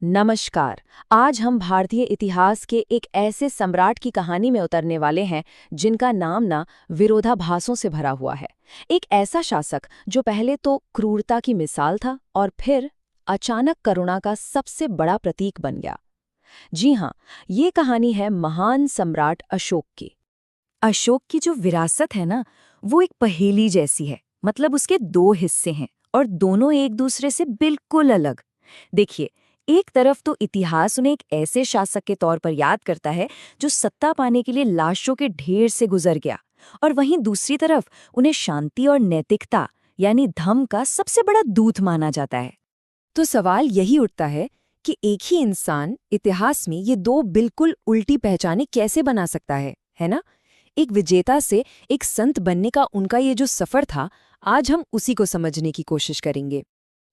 नमस्कार। आज हम भारतीय इतिहास के एक ऐसे सम्राट की कहानी में उतरने वाले हैं जिनका नाम ना विरोधाभासों से भरा हुआ है। एक ऐसा शासक जो पहले तो क्रूरता की मिसाल था और फिर अचानक करुणा का सबसे बड़ा प्रतीक बन गया। जी हाँ, ये कहानी है महान सम्राट अशोक की। अशोक की जो विरासत है ना, वो एक पहेली जैसी है। मतलब उसके दो हिस्से हैं और दोनों एक दूसरे से बिल्कुल अलग। देखिए, एक तरफ तो इतिहास उन्हें एक ऐसे शासक के तौर पर याद करता है जो सत्ता पाने के लिए लाशों के ढेर से गुजर गया, और वहीं दूसरी तरफ उन्हें शांति और नैतिकता यानी धर्म का सबसे बड़ा दूत माना जाता है। तो सवाल यही उठता है कि एक ही इंसान इतिहास में ये दो बिल्कुल उल्टी पहचाने कैसे बना सकता है ना? एक विजेता से एक संत बनने का उनका ये जो सफर था, आज हम उसी को समझने की कोशिश करेंगे।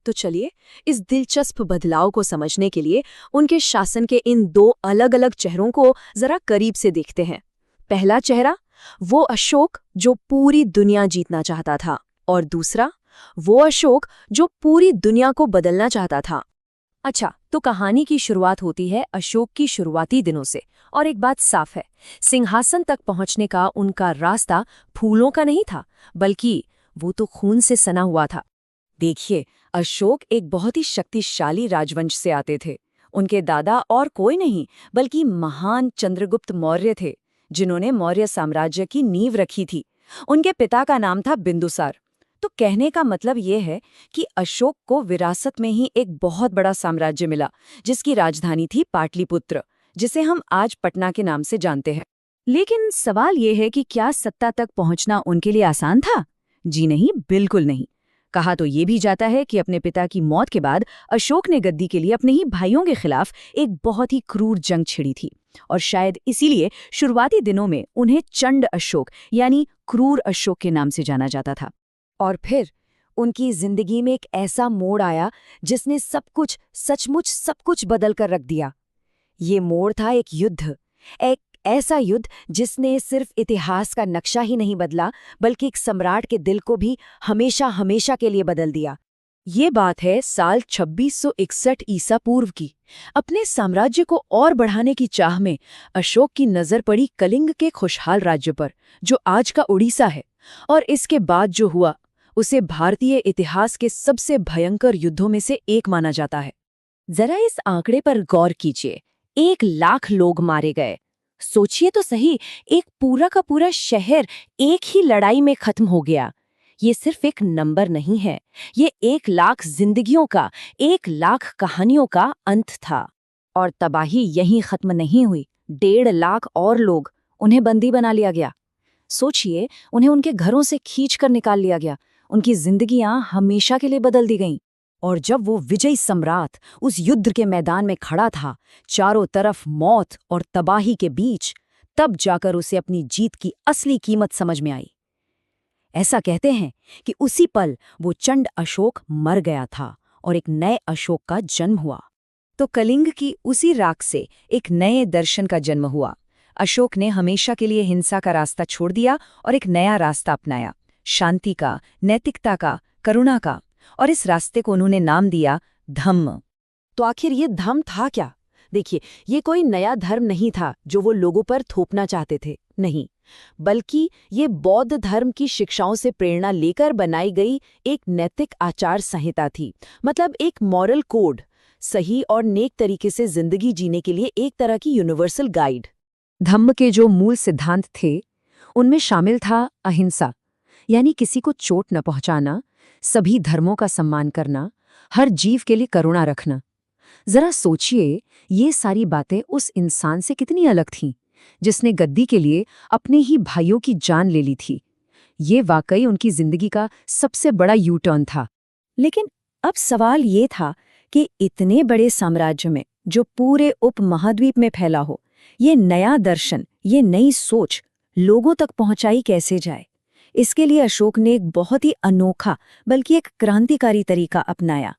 तो चलिए, इस दिलचस्प बदलाव को समझने के लिए उनके शासन के इन दो अलग-अलग चेहरों को जरा करीब से देखते हैं। पहला चेहरा, वो अशोक जो पूरी दुनिया जीतना चाहता था, और दूसरा, वो अशोक जो पूरी दुनिया को बदलना चाहता था। अच्छा, तो कहानी की शुरुआत होती है अशोक की शुरुआती दिनों से, और एक बात साफ है, सिंहासन तक पहुंचने का उनका रास्ता फूलों का नहीं था, बल्कि वो तो खून से सना हुआ था। देखिए, अशोक एक बहुत ही शक्तिशाली राजवंश से आते थे। उनके दादा और कोई नहीं बल्कि महान चंद्रगुप्त मौर्य थे, जिन्होंने मौर्य साम्राज्य की नींव रखी थी। उनके पिता का नाम था बिंदुसार। तो कहने का मतलब ये है कि अशोक को विरासत में ही एक बहुत बड़ा साम्राज्य मिला, जिसकी राजधानी थी पाटलिपुत्र, जिसे हम आज पटना के नाम से जानते हैं। लेकिन सवाल ये है कि क्या सत्ता तक पहुंचना उनके लिए आसान था? जी नहीं, बिल्कुल नहीं। कहा तो ये भी जाता है कि अपने पिता की मौत के बाद अशोक ने गद्दी के लिए अपने ही भाइयों के खिलाफ एक बहुत ही क्रूर जंग छिड़ी थी, और शायद इसीलिए शुरुआती दिनों में उन्हें चंड अशोक यानी क्रूर अशोक के नाम से जाना जाता था। और फिर उनकी जिंदगी में एक ऐसा मोड़ आया जिसने सब कुछ, सचमुच सब कुछ बदल कर रख दिया। ये मोड़ था एक युद्ध, एक ऐसा युद्ध जिसने सिर्फ इतिहास का नक्शा ही नहीं बदला, बल्कि एक सम्राट के दिल को भी हमेशा हमेशा के लिए बदल दिया। ये बात है साल 2661 ईसा पूर्व की। अपने साम्राज्य को और बढ़ाने की चाह में अशोक की नजर पड़ी कलिंग के खुशहाल राज्य पर, जो आज का उड़ीसा है। और इसके बाद जो हुआ, उसे भारतीय इतिहास के सबसे भयंकर युद्धों में से एक माना जाता है। जरा इस आंकड़े पर गौर कीजिए, 1 लाख लोग मारे गए। सोचिए तो सही, एक पूरा का पूरा शहर एक ही लड़ाई में खत्म हो गया। ये सिर्फ एक नंबर नहीं है, ये 1 लाख जिंदगियों का, 1 लाख कहानियों का अंत था। और तबाही यहीं खत्म नहीं हुई। 1.5 लाख और लोग, उन्हें बंदी बना लिया गया। सोचिए, उन्हें उनके घरों से खींच कर निकाल लिया गया, उनकी जिंदगियां हमेशा के लिए बदल दी गईं। और जब वो विजयी सम्राट उस युद्ध के मैदान में खड़ा था, चारों तरफ मौत और तबाही के बीच, तब जाकर उसे अपनी जीत की असली कीमत समझ में आई। ऐसा कहते हैं कि उसी पल वो चंड अशोक मर गया था और एक नए अशोक का जन्म हुआ। तो कलिंग की उसी राख से एक नए दर्शन का जन्म हुआ। अशोक ने हमेशा के लिए हिंसा का रास्ता छोड़ दिया और एक नया रास्ता अपनाया, शांति का, नैतिकता का, करुणा का। और इस रास्ते को उन्होंने नाम दिया धम्म। तो आखिर ये धम्म था क्या? देखिए, ये कोई नया धर्म नहीं था जो वो लोगों पर थोपना चाहते थे, नहीं, बल्कि ये बौद्ध धर्म की शिक्षाओं से प्रेरणा लेकर बनाई गई एक नैतिक आचार संहिता थी। मतलब एक मॉरल कोड, सही और नेक तरीके से जिंदगी जीने के लिए एक तरह की यूनिवर्सल गाइड। धम्म के जो मूल सिद्धांत थे, उनमें शामिल था अहिंसा, यानी किसी को चोट न पहुंचाना, सभी धर्मों का सम्मान करना, हर जीव के लिए करुणा रखना। जरा सोचिए, ये सारी बातें उस इंसान से कितनी अलग थीं, जिसने गद्दी के लिए अपने ही भाइयों की जान ले ली थी। ये वाकई उनकी जिंदगी का सबसे बड़ा यू टर्न था। लेकिन अब सवाल ये था कि इतने बड़े साम्राज्य में, जो पूरे उपमहाद्वीप में फैला हो, ये नया दर्शन, ये नई सोच लोगों तक पहुंचाई कैसे जाए? इसके लिए अशोक ने एक बहुत ही अनोखा, बल्कि एक क्रांतिकारी तरीका अपनाया।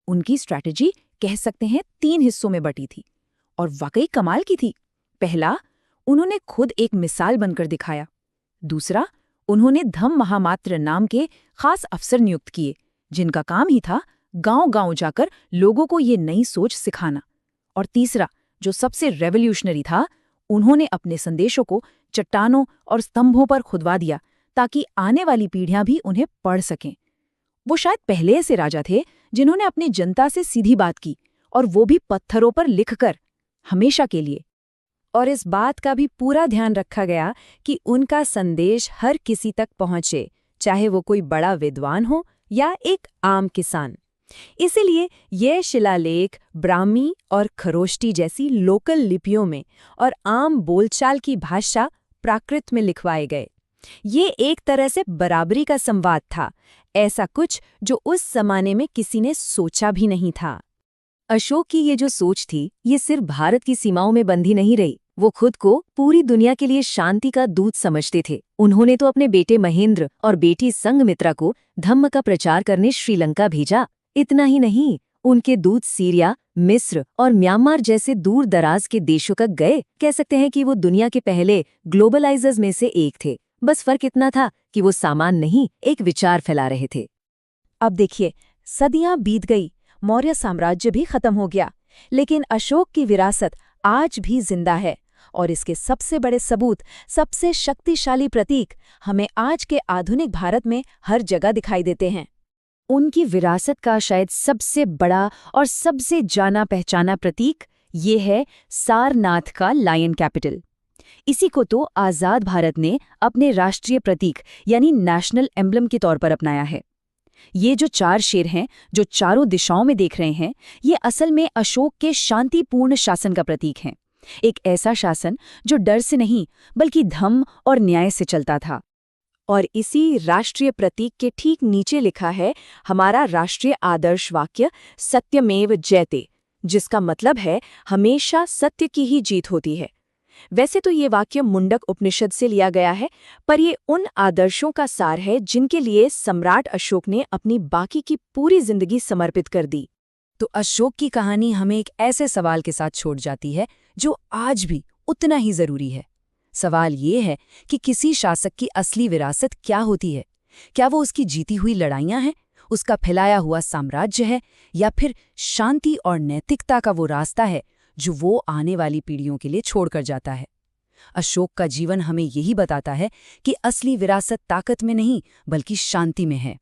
उनकी स्ट्रैटेजी कह सकते हैं 3 हिस्सों में बटी थी, और वाकई कमाल की थी। पहला, उन्होंने खुद एक मिसाल बनकर दिखाया। दूसरा, उन्होंने धम्म महामात्र नाम के खास अफसर नियुक्त किए, जिनका काम ही था गांव-गांव जाकर लोगों को ये नई सोच सिखाना। और तीसरा, जो सबसे रेवोल्यूशनरी था, उन्होंने अपने संदेशों को चट्टानों और स्तंभों पर खुदवा दिया ताकि आने वाली पीढ़ियां भी उन्हें पढ़ सकें। वो शायद पहले ऐसे राजा थे जिन्होंने अपनी जनता से सीधी बात की, और वो भी पत्थरों पर लिखकर, हमेशा के लिए। और इस बात का भी पूरा ध्यान रखा गया कि उनका संदेश हर किसी तक पहुंचे, चाहे वो कोई बड़ा विद्वान हो या एक आम किसान। इसीलिए ये शिलालेख ब्राह्मी और खरोष्टी जैसी लोकल लिपियों में और आम बोलचाल की भाषा प्राकृत में लिखवाए गए। ये एक तरह से बराबरी का संवाद था, ऐसा कुछ जो उस जमाने में किसी ने सोचा भी नहीं था। अशोक की ये जो सोच थी, ये सिर्फ भारत की सीमाओं में बंधी नहीं रही। वो खुद को पूरी दुनिया के लिए शांति का दूत समझते थे। उन्होंने तो अपने बेटे महेंद्र और बेटी संघमित्रा को धम्म का प्रचार करने श्रीलंका भेजा। इतना ही नहीं, उनके दूत सीरिया, मिस्र और म्यांमार जैसे दूर दराज के देशों तक गए। कह सकते हैं कि वो दुनिया के पहले ग्लोबलाइजर्स में से एक थे। बस फर्क इतना था कि वो सामान नहीं, एक विचार फैला रहे थे। अब देखिए, सदियां बीत गई, मौर्य साम्राज्य भी खत्म हो गया, लेकिन अशोक की विरासत आज भी जिंदा है। और इसके सबसे बड़े सबूत, सबसे शक्तिशाली प्रतीक हमें आज के आधुनिक भारत में हर जगह दिखाई देते हैं। उनकी विरासत का शायद सबसे बड़ा और सबसे जाना पहचाना प्रतीक ये है सारनाथ का लायन कैपिटल। इसी को तो आज़ाद भारत ने अपने राष्ट्रीय प्रतीक यानी नेशनल एम्ब्लम के तौर पर अपनाया है। ये जो 4 शेर हैं, जो चारों दिशाओं में देख रहे हैं, ये असल में अशोक के शांतिपूर्ण शासन का प्रतीक हैं। एक ऐसा शासन जो डर से नहीं बल्कि धम्म और न्याय से चलता था। और इसी राष्ट्रीय प्रतीक के ठीक नीचे लिखा है हमारा राष्ट्रीय आदर्श वाक्य सत्यमेव जयते, जिसका मतलब है हमेशा सत्य की ही जीत होती है। वैसे तो ये वाक्य मुंडक उपनिषद से लिया गया है, पर ये उन आदर्शों का सार है जिनके लिए सम्राट अशोक ने अपनी बाकी की पूरी जिंदगी समर्पित कर दी। तो अशोक की कहानी हमें एक ऐसे सवाल के साथ छोड़ जाती है जो आज भी उतना ही जरूरी है। सवाल ये है कि किसी शासक की असली विरासत क्या होती है? क्या वो उसकी जीती हुई लड़ाइयां हैं, उसका फैलाया हुआ साम्राज्य है, या फिर शांति और नैतिकता का वो रास्ता है जो वो आने वाली पीढ़ियों के लिए छोड़कर जाता है? अशोक का जीवन हमें यही बताता है कि असली विरासत ताकत में नहीं बल्कि शांति में है।